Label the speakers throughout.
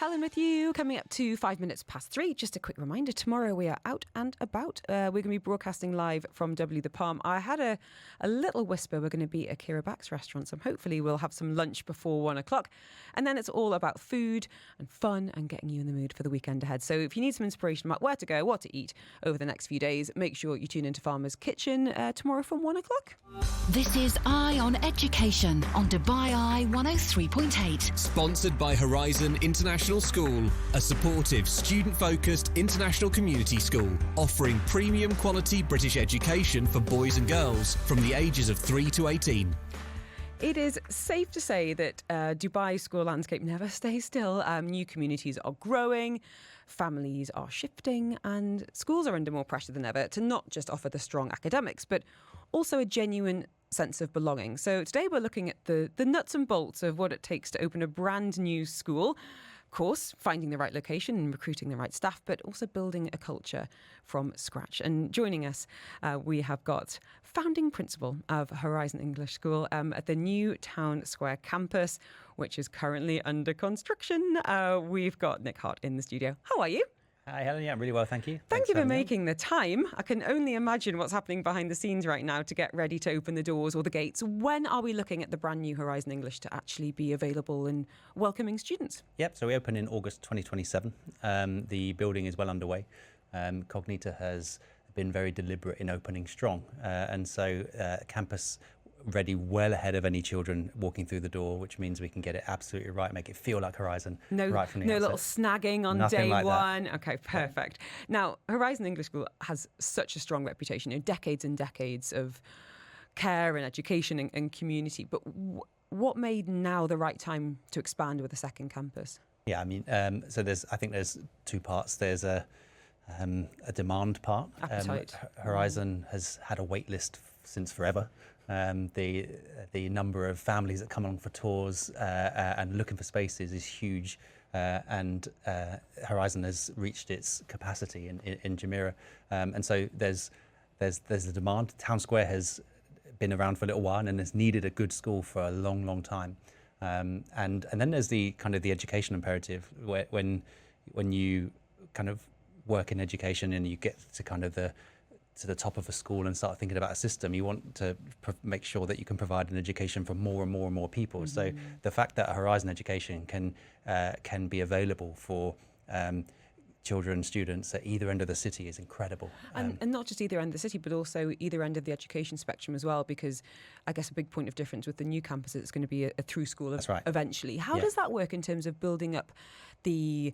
Speaker 1: Helen with you, coming up to 3:05. Just a quick reminder, tomorrow we are out and about. We're going to be broadcasting live from W The Palm. I had a little whisper we're going to be at Kira Back's restaurant, so hopefully we'll have some lunch before 1 o'clock. And then it's all about food and fun and getting you in the mood for the weekend ahead. So if you need some inspiration about where to go, what to eat over the next few days, make sure you tune into Farmer's Kitchen tomorrow from 1 o'clock.
Speaker 2: This is Eye on Education on Dubai Eye 103.8.
Speaker 3: Sponsored by Horizon International School, a supportive, student-focused international community school offering premium quality British education for boys and girls from the ages of 3 to 18.
Speaker 1: It is safe to say that Dubai's school landscape never stays still. New communities are growing, families are shifting, and schools are under more pressure than ever to not just offer the strong academics, but also a genuine sense of belonging. So today we're looking at the nuts and bolts of what it takes to open a brand new school. Of course, finding the right location and recruiting the right staff, but also building a culture from scratch. And joining us, we have got founding principal of Horizon English School at the new Town Square campus, which is currently under construction. We've got Nick Hart in the studio. How are you?
Speaker 4: Hi, Helen. Yeah, I'm really well, thank you.
Speaker 1: Thank you for making the time. I can only imagine what's happening behind the scenes right now to get ready to open the doors or the gates. When are we looking at the brand new Horizon English to actually be available and welcoming students?
Speaker 4: Yep, so we open in August 2027. The building is well underway. Cognita has been very deliberate in opening strong. And so campus ready well ahead of any children walking through the door, which means we can get it absolutely right, make it feel like Horizon right from the outset.
Speaker 1: No little snagging on
Speaker 4: Nothing
Speaker 1: day
Speaker 4: like
Speaker 1: one.
Speaker 4: that.
Speaker 1: Okay, perfect. Now, Horizon English School has such a strong reputation, decades and decades of care and education and community. But what made now the right time to expand with a second campus?
Speaker 4: Yeah, I mean, so I think there's two parts. There's a demand part.
Speaker 1: Appetite.
Speaker 4: Horizon has had a wait list since forever. The number of families that come along for tours and looking for spaces is huge, and Horizon has reached its capacity in Jumeirah, and so there's the demand. Town Square has been around for a little while and has needed a good school for a long time, and then there's the kind of the education imperative, where when you kind of work in education and you get to kind of to the top of a school and start thinking about a system, you want to make sure that you can provide an education for more and more and more people. Mm-hmm. So the fact that Horizon Education can be available for children, students at either end of the city is incredible.
Speaker 1: And not just either end of the city, but also either end of the education spectrum as well, because I guess a big point of difference with the new campus is it's going to be a through school eventually. How does that work in terms of building up the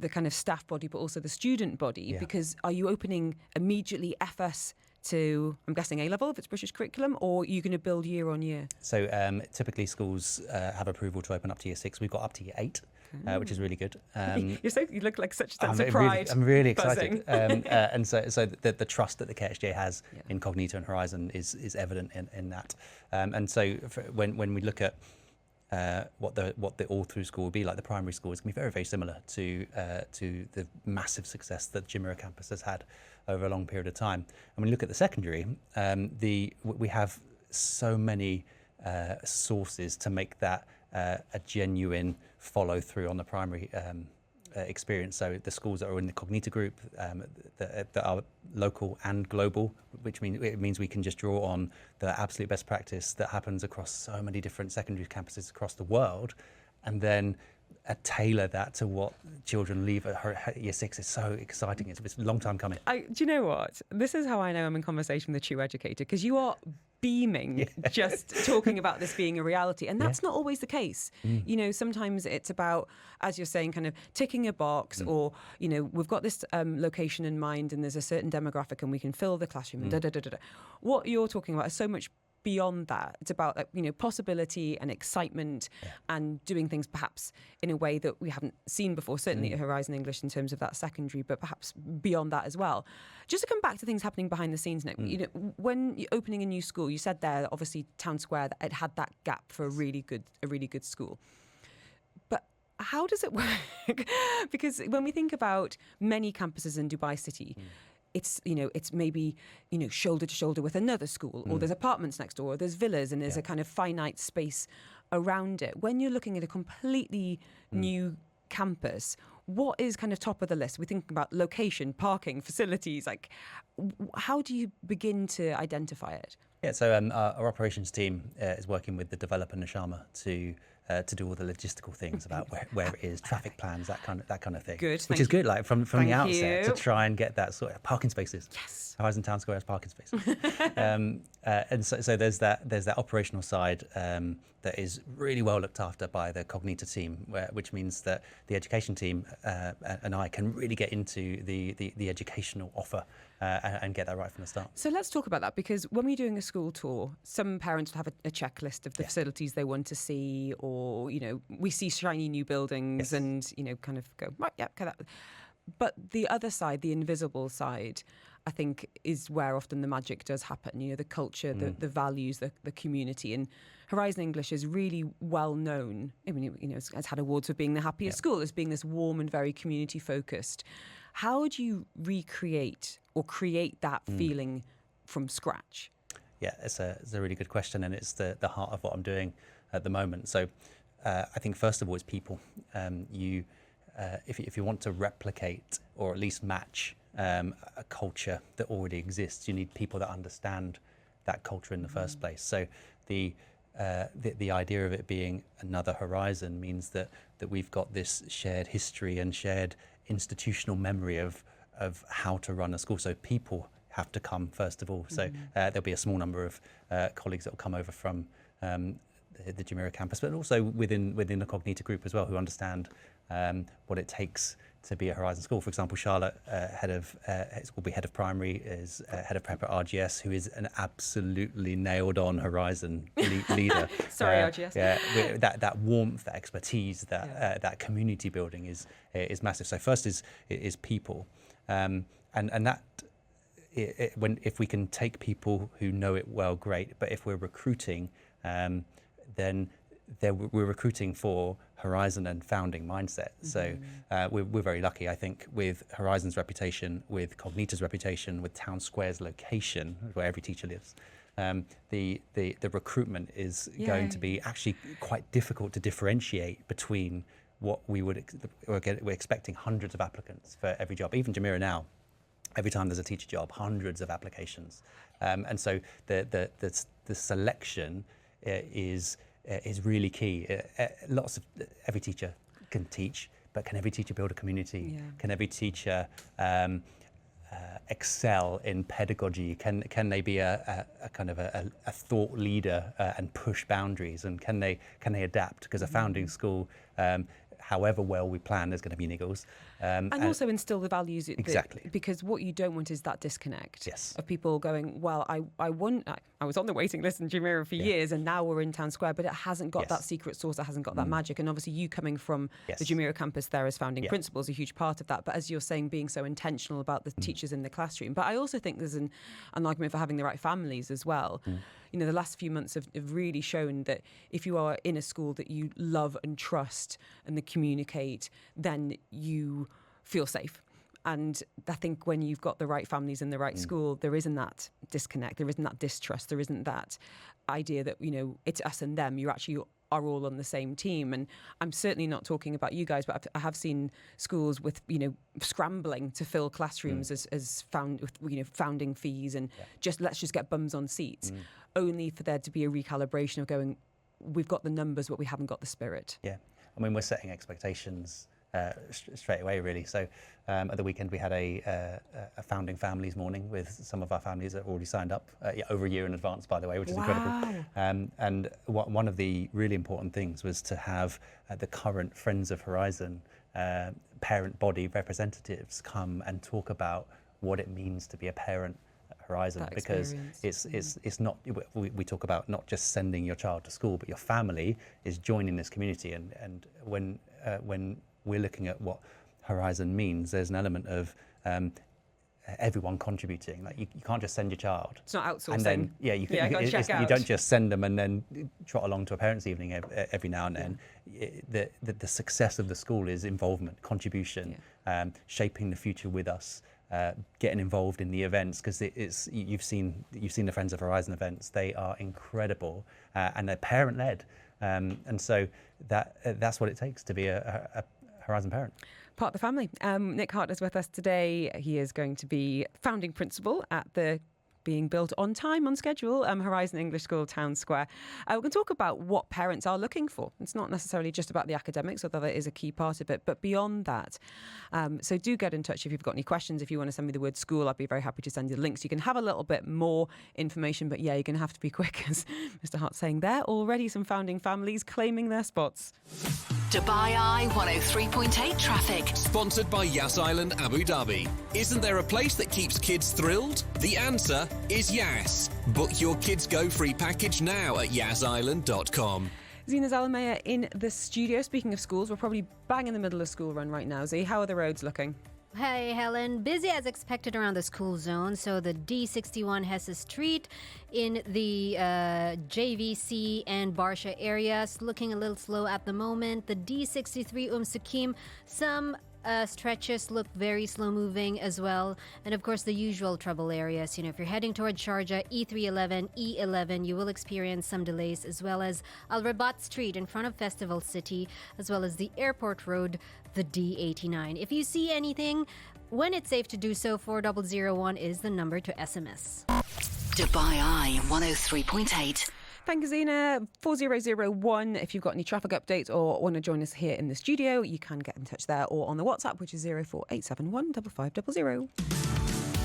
Speaker 1: kind of staff body, but also the student body? Yeah. Because are you opening immediately FS to, I'm guessing, A-level if it's British curriculum, or are you going to build year on year?
Speaker 4: So typically schools have approval to open up to year 6. We've got up to year 8. Which is really good.
Speaker 1: You look like such a sense of pride.
Speaker 4: I'm really excited. And so the trust that the KSJ has in Cognita and Horizon is evident in that. And so when we look at what the all-through school will be like, the primary school is going to be very, very similar to the massive success that Jumeirah campus has had over a long period of time. And when you look at the secondary, we have so many sources to make that a genuine follow through on the primary experience. So the schools that are in the Cognita group that are local and global, which means we can just draw on the absolute best practice that happens across so many different secondary campuses across the world, and then tailor that to what children leave at year 6 is so exciting. It's a long time coming. Do
Speaker 1: you know what? This is how I know I'm in conversation with a true educator, because you are beaming just talking about this being a reality, and that's not always the case. You know, sometimes it's about, as you're saying, kind of ticking a box, or we've got this location in mind and there's a certain demographic and we can fill the classroom. What you're talking about is so much beyond that. It's about possibility and excitement and doing things perhaps in a way that we haven't seen before, certainly at Horizon English in terms of that secondary, but perhaps beyond that as well. Just to come back to things happening behind the scenes, Nick, when you're opening a new school, you said there, obviously Town Square, that it had that gap for a really good school. But how does it work? Because when we think about many campuses in Dubai City, it's maybe shoulder to shoulder with another school, or there's apartments next door, or there's villas, and there's a kind of finite space around it. When you're looking at a completely new campus, what is kind of top of the list? We think about location, parking, facilities. Like, how do you begin to identify it?
Speaker 4: Yeah, so our operations team is working with the developer Nishama to do all the logistical things about where it is, traffic plans, that kind of thing.
Speaker 1: Good,
Speaker 4: which is good, like from the outset,
Speaker 1: you.
Speaker 4: to try and get that sort of parking spaces.
Speaker 1: Yes.
Speaker 4: Horizon Town Square has parking spaces. And so there's that operational side that is really well looked after by the Cognita team, which means that the education team and I can really get into the educational offer and get that right from the start.
Speaker 1: So let's talk about that, because when we're doing a school tour, some parents will have a checklist of the facilities they want to see, or, we see shiny new buildings and, kind of go, right, yeah, okay, that. But the other side, the invisible side, I think is where often the magic does happen. The culture, the values, the community. And Horizon English is really well known. I mean, it's had awards for being the happiest school, as being this warm and very community focused. How do you recreate or create that feeling from scratch?
Speaker 4: Yeah, it's a really good question, and it's the heart of what I'm doing at the moment. So I think first of all, it's people. If you want to replicate or at least match a culture that already exists, you need people that understand that culture in the first place. So the idea of it being another horizon means that we've got this shared history and shared institutional memory of how to run a school. So people have to come first of all. So there'll be a small number of colleagues that will come over from the Jumeirah campus, but also within the Cognita group as well, who understand what it takes to be a Horizon school. For example, Charlotte, will be head of primary, is head of prep at RGS, who is an absolutely nailed-on Horizon leader.
Speaker 1: Sorry, RGS.
Speaker 4: Yeah, that warmth, that expertise, that community building is massive. So first is people, and that. If we can take people who know it well, great. But if we're recruiting, then we're recruiting for Horizon and founding mindset. So we're very lucky, I think, with Horizon's reputation, with Cognita's reputation, with Town Square's location, where every teacher lives. The recruitment is going to be actually quite difficult to differentiate between what we're expecting hundreds of applicants for every job. Even Jumeirah now, every time there's a teacher job, hundreds of applications, and so the selection is really key. Every teacher can teach, but can every teacher build a community?
Speaker 1: Yeah.
Speaker 4: Can every teacher excel in pedagogy? Can they be a kind of a thought leader and push boundaries? And can they adapt? Because a founding school, however well we plan, there's going to be niggles.
Speaker 1: And also instill the values.
Speaker 4: Exactly.
Speaker 1: Because what you don't want is that disconnect of people going, well, I was on the waiting list in Jumeirah for years, and now we're in Town Square, but it hasn't got that secret sauce, it hasn't got that magic. And obviously you coming from the Jumeirah campus there as founding principal is a huge part of that. But as you're saying, being so intentional about the teachers in the classroom. But I also think there's an argument for having the right families as well. The last few months have really shown that if you are in a school that you love and trust and that communicate, then you feel safe. And I think when you've got the right families in the right school, there isn't that disconnect, there isn't that distrust, there isn't that idea that, it's us and them. You actually are all on the same team. And I'm certainly not talking about you guys, but I have seen schools with, scrambling to fill classrooms as founding fees and let's just get bums on seats, only for there to be a recalibration of going, we've got the numbers, but we haven't got the spirit.
Speaker 4: Yeah, I mean, we're setting expectations straight away, really. So at the weekend we had a founding families morning with some of our families that already signed up over a year in advance, by the way, which is incredible. And one of the really important things was to have the current Friends of Horizon parent body representatives come and talk about what it means to be a parent at Horizon, because it's not, we talk about not just sending your child to school, but your family is joining this community. And when we're looking at what Horizon means, there's an element of everyone contributing. Like you can't just send your child.
Speaker 1: It's not outsourcing.
Speaker 4: And then you don't just send them and then trot along to a parents' evening every now and then. The success of the school is involvement, contribution, shaping the future with us, getting involved in the events, because you've seen the Friends of Horizon events. They are incredible and they're parent led. And so that's what it takes to be a Horizon parent.
Speaker 1: Part of the family. Nick Hart is with us today. He is going to be founding principal at the being built on time, on schedule, Horizon English School, Town Square. We're going to talk about what parents are looking for. It's not necessarily just about the academics, although that is a key part of it, but beyond that. So do get in touch if you've got any questions. If you want to send me the word school, I'd be very happy to send you the links. You can have a little bit more information, but yeah, you're going to have to be quick, as Mr. Hart's saying there. Already some founding families claiming their spots.
Speaker 2: Dubai Eye 103.8 traffic.
Speaker 3: Sponsored by Yas Island, Abu Dhabi. Isn't there a place that keeps kids thrilled? The answer is Yas. Book your Kids Go free package now at yasisland.com.
Speaker 1: Zina Zalamea in the studio. Speaking of schools, we're probably bang in the middle of school run right now. Z, how are the roads looking?
Speaker 5: Hey Helen, busy as expected around the school zone. So the D61 HES Street in the JVC and Barsha areas looking a little slow at the moment. The D63 Sukim, some stretches look very slow moving as well, and of course the usual trouble areas. If you're heading toward Sharjah, E311, E11, you will experience some delays, as well as Al Rabat Street in front of Festival City, as well as the Airport Road, the D89. If you see anything, when it's safe to do so, 4001 is the number to SMS.
Speaker 2: Dubai Eye 103.8.
Speaker 1: Thank you, Zina. 4001. If you've got any traffic updates or want to join us here in the studio, you can get in touch there or on the WhatsApp, which is 04871 5500.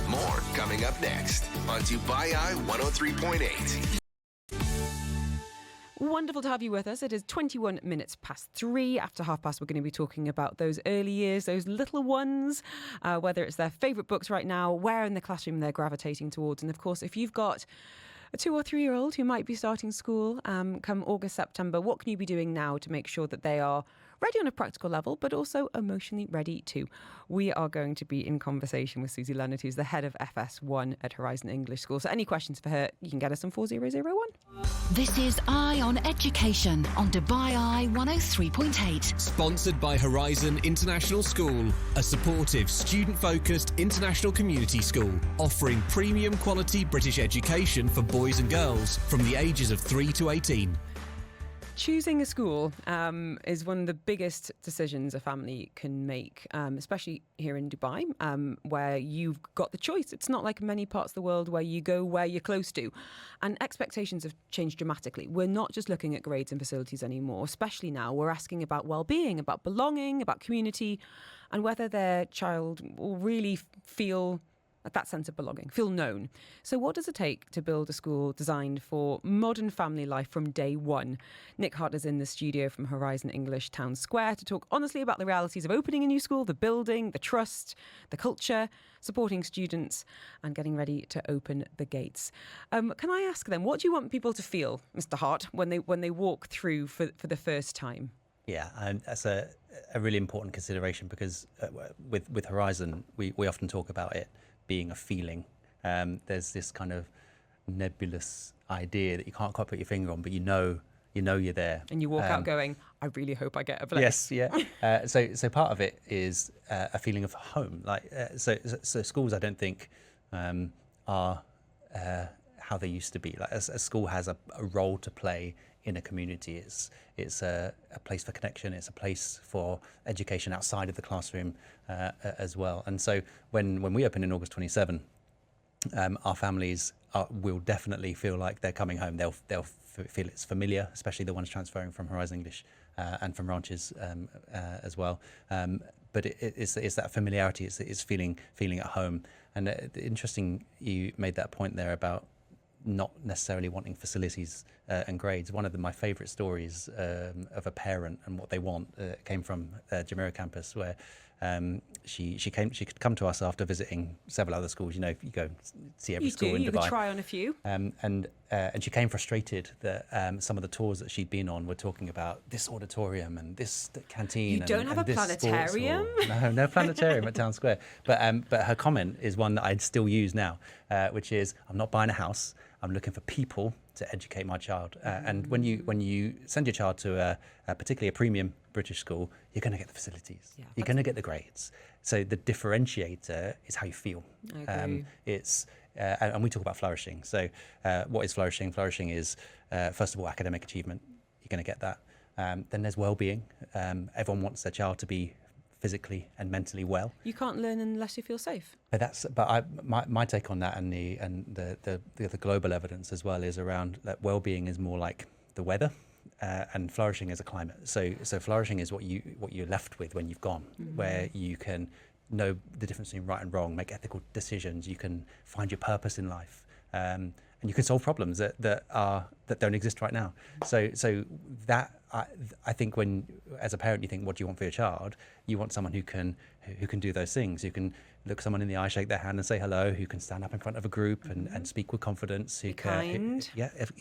Speaker 6: More coming up next on Dubai Eye 103.8.
Speaker 1: Wonderful to have you with us. It is 21 minutes past 3. After 3:30, we're going to be talking about those early years, those little ones, whether it's their favourite books right now, where in the classroom they're gravitating towards. And of course, if you've got a 2 or 3 year old who might be starting school come August, September, what can you be doing now to make sure that they are ready on a practical level, but also emotionally ready too? We are going to be in conversation with Susie Leonard, who's the head of FS1 at Horizon English School. So any questions for her, you can get us on 4001.
Speaker 2: This is Eye on Education on Dubai Eye 103.8.
Speaker 3: Sponsored by Horizon International School, a supportive, student-focused international community school offering premium quality British education for boys and girls from the ages of 3 to 18.
Speaker 1: Choosing a school is one of the biggest decisions a family can make, especially here in Dubai, where you've got the choice. It's not like many parts of the world where you go where you're close to. And expectations have changed dramatically. We're not just looking at grades and facilities anymore, especially now. We're asking about well-being, about belonging, about community, and whether their child will really feel that sense of belonging, feel known. So what does it take to build a school designed for modern family life from day one? Nick Hart is in the studio from Horizon English Town Square to talk honestly about the realities of opening a new school, the building, the trust, the culture, supporting students and getting ready to open the gates. Can I ask then, what do you want people to feel, Mr. Hart, when they walk through for the first time?
Speaker 4: Yeah, and that's a really important consideration, because with Horizon, we often talk about it being a feeling. There's this kind of nebulous idea that you can't quite put your finger on, but you know you're there.
Speaker 1: And you walk out going, I really hope I get a place.
Speaker 4: Yes, yeah. So part of it is a feeling of home. So schools, I don't think are how they used to be. Like a school has a role to play in a community. It's a place for connection. It's a place for education outside of the classroom as well. And so when we open in August 27, our families will definitely feel like they're coming home. They'll feel it's familiar, especially the ones transferring from Horizon English and from branches as well. But it's that familiarity. It's feeling at home. And interesting, you made that point there about not necessarily wanting facilities and grades. One of my favourite stories of a parent and what they want came from Jumeirah campus, where she could come to us after visiting several other schools. You go see every school in Dubai.
Speaker 1: You could try on a few.
Speaker 4: And she came frustrated that some of the tours that she'd been on were talking about this auditorium and this canteen.
Speaker 1: You don't have a planetarium?
Speaker 4: No planetarium at Town Square. But her comment is one that I'd still use now, which is, I'm not buying a house. I'm looking for people to educate my child. And when you send your child to particularly a premium British school, you're going to get the facilities. Yeah, you're going to get the grades. So the differentiator is how you feel. And we talk about flourishing. So what is flourishing? Flourishing is, first of all, academic achievement. You're going to get that. Then there's well-being. Everyone wants their child to be physically and mentally well.
Speaker 1: You can't learn unless you feel safe.
Speaker 4: But my take on that and the global evidence as well is around that well-being is more like the weather. And flourishing is a climate. So flourishing is what you're left with when you've gone, where you can know the difference between right and wrong, make ethical decisions. You can find your purpose in life, and you can solve problems that don't exist right now. So that I think when as a parent you think, what do you want for your child? You want someone who can do those things, who can look someone in the eye, shake their hand and say hello, who can stand up in front of a group and speak with confidence, who
Speaker 1: kind.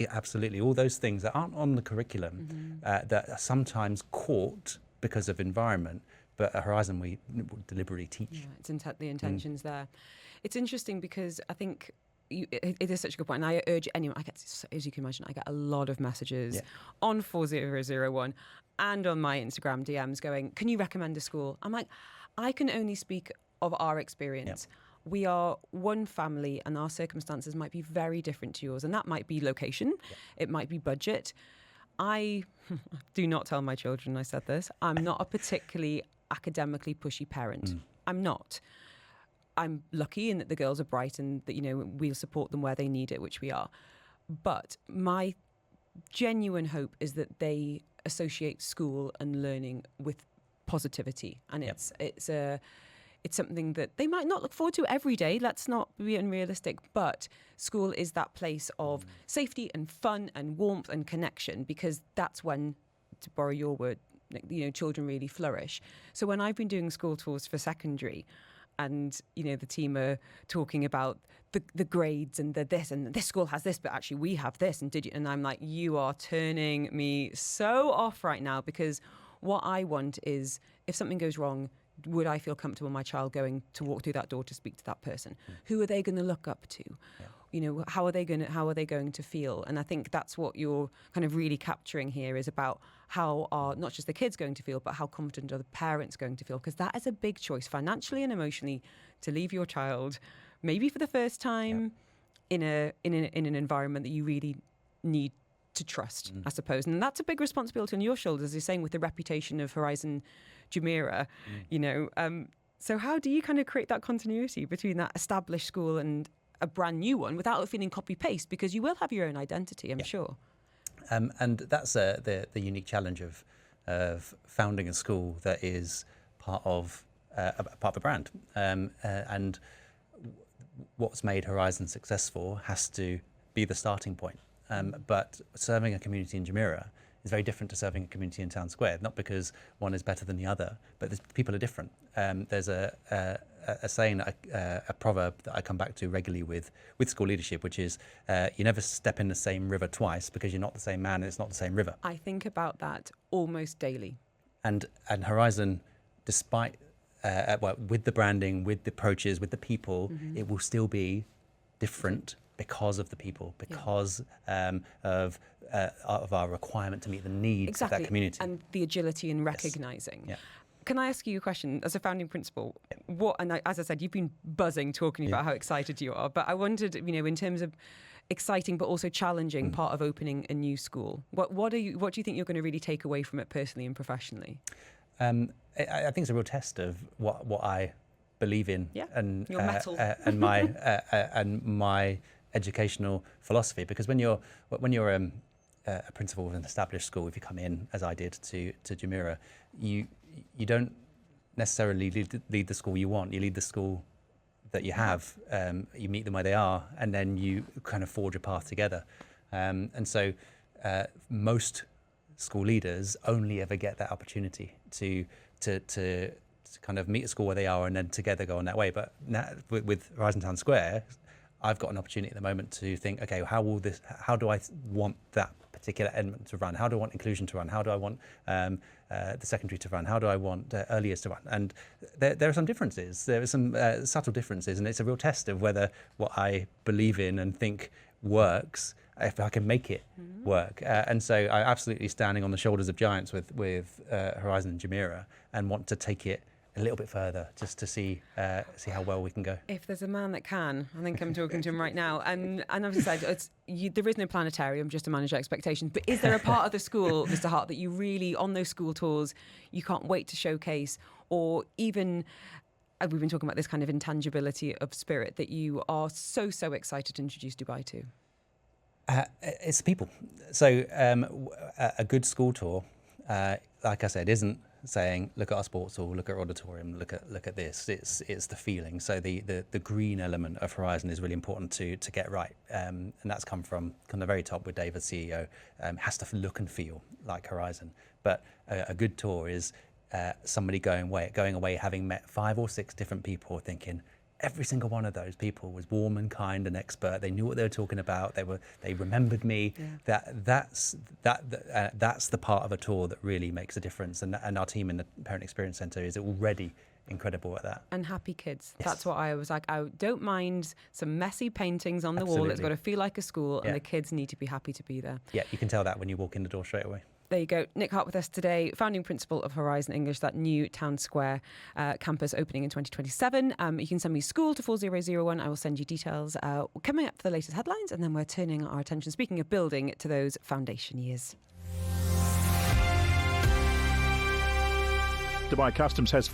Speaker 4: Absolutely. All those things that aren't on the curriculum, that are sometimes caught because of environment, but at Horizon we deliberately teach.
Speaker 1: Yeah, it's the intentions there. It's interesting because I think it is such a good point, and I urge anyone. As you can imagine, I get a lot of messages on 4001 and on my Instagram DMs going, "Can you recommend a school?" I'm like, I can only speak of our experience. Yep. We are one family, and our circumstances might be very different to yours, and that might be location, it might be budget. I do not tell my children I said this. I'm not a particularly academically pushy parent. I'm not. I'm lucky in that the girls are bright and that, we'll support them where they need it, which we are. But my genuine hope is that they associate school and learning with positivity. And it's something that they might not look forward to every day. Let's not be unrealistic. But school is that place of safety and fun and warmth and connection, because that's when, to borrow your word, children really flourish. So when I've been doing school tours for secondary, and the team are talking about the grades and this school has this, but actually we have this, and I'm like, you are turning me so off right now, because what I want is, if something goes wrong, would I feel comfortable my child going to walk through that door to speak to that person? Who are they going to look up to? How are they going to feel? And I think that's what you're kind of really capturing here, is about how are not just the kids going to feel, but how confident are the parents going to feel? Because that is a big choice, financially and emotionally, to leave your child, maybe for the first time, in an environment that you really need to trust, I suppose. And that's a big responsibility on your shoulders, as you're saying, with the reputation of Horizon Jumeirah. So how do you kind of create that continuity between that established school and a brand new one without it feeling copy-paste? Because you will have your own identity, I'm sure.
Speaker 4: And that's the unique challenge of founding a school that is part of a brand. And what's made Horizon successful has to be the starting point. But serving a community in Jumeirah is very different to serving a community in Town Square, not because one is better than the other, but people are different. There's a saying, a proverb that I come back to regularly with school leadership, which is you never step in the same river twice, because you're not the same man and it's not the same river.
Speaker 1: I think about that almost daily. And
Speaker 4: Horizon, despite with the branding, with the approaches, with the people, it will still be different because of the people, because of our requirement to meet the needs of that community.
Speaker 1: And the agility in recognising. Yes. Can I ask you a question as a founding principal? As I said, you've been buzzing talking about how excited you are, but I wondered, in terms of exciting but also challenging part of opening a new school, what do you think you're going to really take away from it personally and professionally?
Speaker 4: I think it's a real test of what I believe in, and
Speaker 1: your mettle
Speaker 4: and my educational philosophy. Because when you're a principal of an established school, if you come in, as I did, to Jumeirah, you don't necessarily lead the school you want. You lead the school that you have. You meet them where they are, and then you kind of forge a path together. And so most school leaders only ever get that opportunity to kind of meet a school where they are and then together go on that way. But now, with Horizon Town Square, I've got an opportunity at the moment to think, okay, how do I want that particular element to run? How do I want inclusion to run? How do I want the secondary to run? How do I want early years to run? And there are some differences. There are some subtle differences, and it's a real test of whether what I believe in and think works, if I can make it work. And so I'm absolutely standing on the shoulders of giants with Horizon and Jumeirah, and want to take it a little bit further just to see how well we can go.
Speaker 1: If there's a man that can, I think I'm talking to him right now. And as I said, there is no planetarium just to manage expectations. But is there a part of the school, Mr. Hart, that you really, on those school tours, you can't wait to showcase, or even, we've been talking about this kind of intangibility of spirit that you are so excited to introduce Dubai to?
Speaker 4: It's people. So a good school tour, like I said, isn't saying look at our sports hall, look at our auditorium, look at this. It's the feeling. So the green element of Horizon is really important to get right, and that's come from the very top with David, CEO. Has to look and feel like Horizon. But a good tour is somebody going away having met 5 or 6 different people, thinking every single one of those people was warm and kind and expert. They knew what they were talking about. They remembered me. Yeah. That's the part of a tour that really makes a difference. And our team in the Parent Experience Centre is already incredible at that. And
Speaker 1: happy kids.
Speaker 4: Yes.
Speaker 1: That's what I was like. I don't mind some messy paintings on the wall. It's got to feel like a school, and the kids need to be happy to be there.
Speaker 4: Yeah, you can tell that when you walk in the door straight away.
Speaker 1: There you go. Nick Hart with us today, founding principal of Horizon English, that new Town Square campus opening in 2027. You can send me school to 4001. I will send you details. Coming up for the latest headlines, and then we're turning our attention, speaking of building, to those foundation years.
Speaker 7: Dubai Customs has